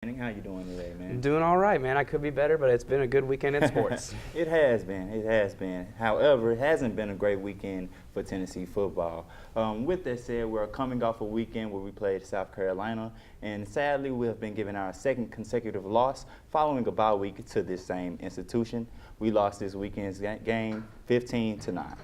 How you doing today, man? Doing all right, man. I could be better, but it's been a good weekend in sports. It has been. It has been. However, it hasn't been a great weekend for Tennessee football. With that said, we're coming off a weekend where we played South Carolina, and sadly, we have been given our second consecutive loss following a bye week to this same institution. We lost this weekend's game 15-9.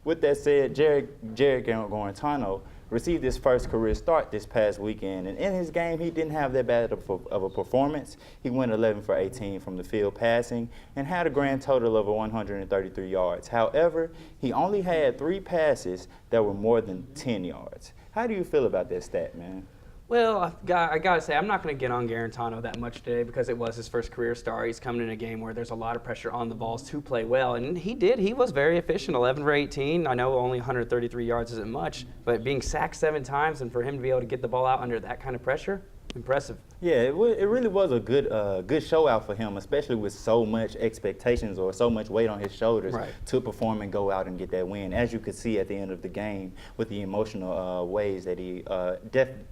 With that said, Jared Garantano received his first career start this past weekend, and in his game, he didn't have that bad of a performance. He went 11 for 18 from the field passing and had a grand total of 133 yards. However, he only had 3 passes that were more than 10 yards. How do you feel about that stat, man? Well, I got to say, I'm not going to get on Garantano that much today because it was his first career start. He's coming in a game where there's a lot of pressure on the Vols to play well, and he did. He was very efficient, 11 for 18. I know only 133 yards isn't much, but being sacked 7 times and for him to be able to get the ball out under that kind of pressure, impressive. Yeah, it really was a good show out for him, especially with so much expectations or so much weight on his shoulders to perform and go out and get that win. As you could see at the end of the game with the emotional ways that he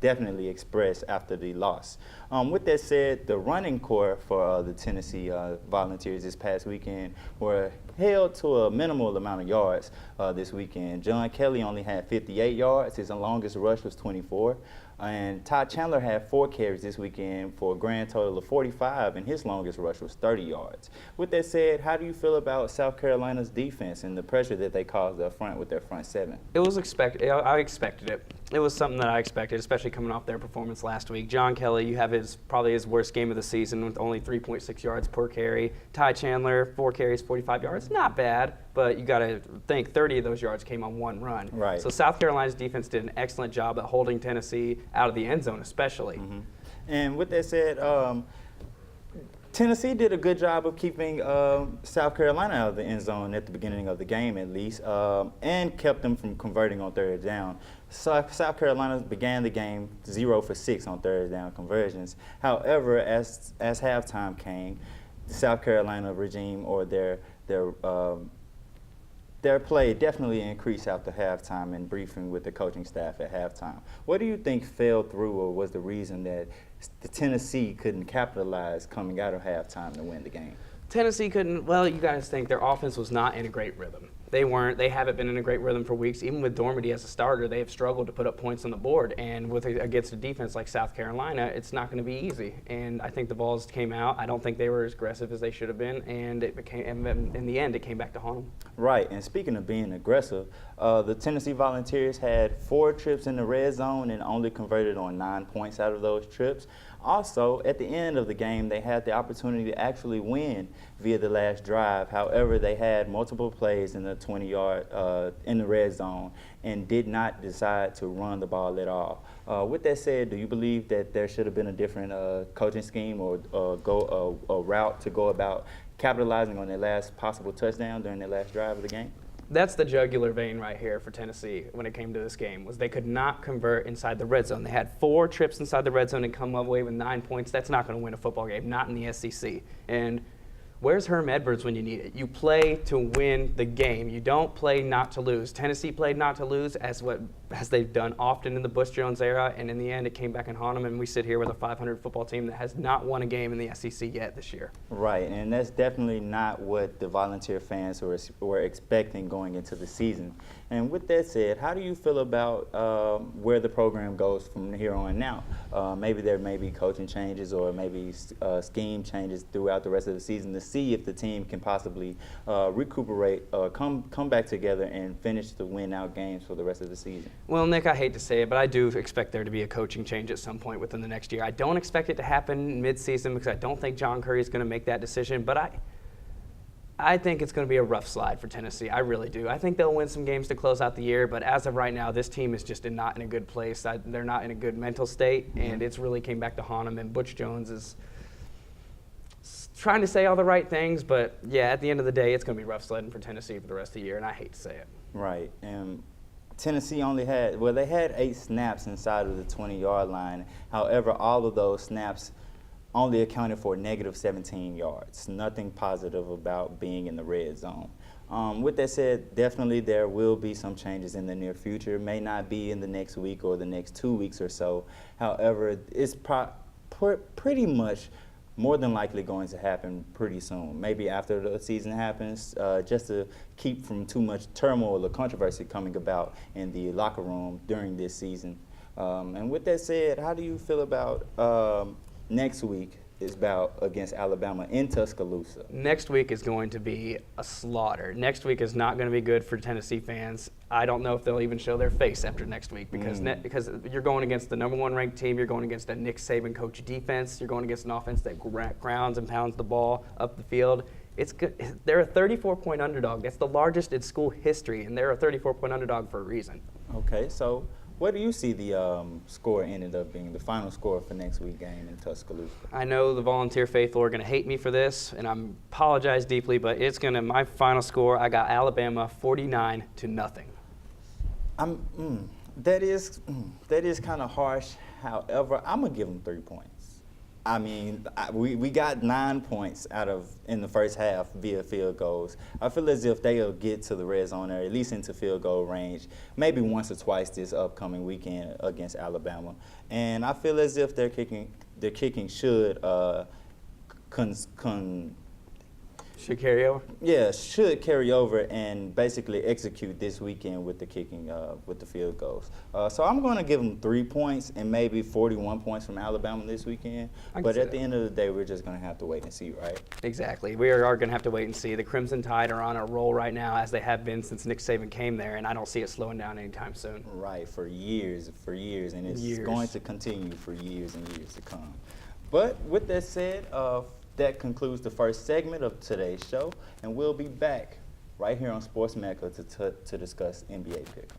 definitely expressed after the loss. With that said, the running core for the Tennessee Volunteers this past weekend were held to a minimal amount of yards this weekend. John Kelly only had 58 yards. His longest rush was 24. And Todd Chandler had 4 carries this weekend for a grand total of 45, and his longest rush was 30 yards. With that said, how do you feel about South Carolina's defense and the pressure that they caused up front with their front 7? It was expected. I expected it. It was something that I expected, especially coming off their performance last week. John Kelly, you have probably his worst game of the season with only 3.6 yards per carry. Ty Chandler, 4 carries, 45 yards. Not bad, but you got to think 30 of those yards came on 1 run. Right. So South Carolina's defense did an excellent job at holding Tennessee out of the end zone, especially. Mm-hmm. And with that said, Tennessee did a good job of keeping South Carolina out of the end zone at the beginning of the game, at least, and kept them from converting on third down. South Carolina began the game 0 for 6 on third down conversions. However, as halftime came, the South Carolina regime or their play definitely increased after halftime and briefing with the coaching staff at halftime. What do you think fell through or was the reason that the Tennessee couldn't capitalize coming out of halftime to win the game? Tennessee couldn't. Well, you guys think their offense was not in a great rhythm. They weren't. They haven't been in a great rhythm for weeks. Even with Dormady as a starter, they have struggled to put up points on the board. And against a defense like South Carolina, it's not going to be easy. And I think the Vols came out. I don't think they were as aggressive as they should have been. And in the end, it came back to haunt them. Right. And speaking of being aggressive, the Tennessee Volunteers had 4 trips in the red zone and only converted on 9 points out of those trips. Also, at the end of the game, they had the opportunity to actually win via the last drive. However, they had multiple plays in the 20-yard in the red zone and did not decide to run the ball at all. With that said, do you believe that there should have been a different coaching scheme or a route to go about capitalizing on their last possible touchdown during their last drive of the game? That's the jugular vein right here for Tennessee when it came to this game, was they could not convert inside the red zone. They had 4 trips inside the red zone and come away with 9 points. That's not going to win a football game, not in the SEC. And where's Herm Edwards when you need it? You play to win the game. You don't play not to lose. Tennessee played not to lose as they've done often in the Bush Jones era, and in the end it came back and haunt them, and we sit here with a 500 football team that has not won a game in the SEC yet this year. Right, and that's definitely not what the Volunteer fans were expecting going into the season. And with that said, how do you feel about where the program goes from here on out? Maybe there may be coaching changes or maybe scheme changes throughout the rest of the season to see if the team can possibly recuperate, come back together and finish the win-out games for the rest of the season. Well, Nick, I hate to say it, but I do expect there to be a coaching change at some point within the next year. I don't expect it to happen mid-season because I don't think John Curry is going to make that decision, but I think it's going to be a rough slide for Tennessee. I really do. I think they'll win some games to close out the year, but as of right now, this team is just not in a good place. They're not in a good mental state, and it's really came back to haunt them, and Butch Jones is trying to say all the right things, but yeah, at the end of the day, it's going to be rough sledding for Tennessee for the rest of the year, and I hate to say it. Right, and Tennessee they had 8 snaps inside of the 20-yard line. However, all of those snaps only accounted for negative 17 yards. Nothing positive about being in the red zone. With that said, definitely there will be some changes in the near future. It may not be in the next week or the next 2 weeks or so. However, pretty much more than likely going to happen pretty soon. Maybe after the season happens, just to keep from too much turmoil or controversy coming about in the locker room during this season. And with that said, how do you feel about next week? Is about against Alabama in Tuscaloosa. Next week is going to be a slaughter. Next week is not going to be good for Tennessee fans. I don't know if they'll even show their face after next week because because you're going against the #1 ranked team. You're going against a Nick Saban coach defense. You're going against an offense that grounds and pounds the ball up the field. It's good. They're a 34-point underdog. That's the largest in school history, and they're a 34-point underdog for a reason. Okay, so what do you see the score ended up being, the final score for next week's game in Tuscaloosa? I know the Volunteer faithful are going to hate me for this, and I apologize deeply, but it's going to, my final score, I got Alabama 49-0. That is kind of harsh. However, I'm going to give them 3 points. I mean, we got 9 points in the first half via field goals. I feel as if they'll get to the red zone or at least into field goal range, maybe once or twice this upcoming weekend against Alabama. And I feel as if their kicking should Should carry over? Yeah, should carry over and basically execute this weekend with the kicking, with the field goals. So I'm going to give them 3 points and maybe 41 points from Alabama this weekend. But at the end of the day, we're just going to have to wait and see, right? Exactly. We are going to have to wait and see. The Crimson Tide are on a roll right now, as they have been since Nick Saban came there, and I don't see it slowing down anytime soon. Right, for years, and it's going to continue for years and years to come. But with that said, that concludes the first segment of today's show, and we'll be back right here on Sports Mecca to discuss NBA Pick 'em.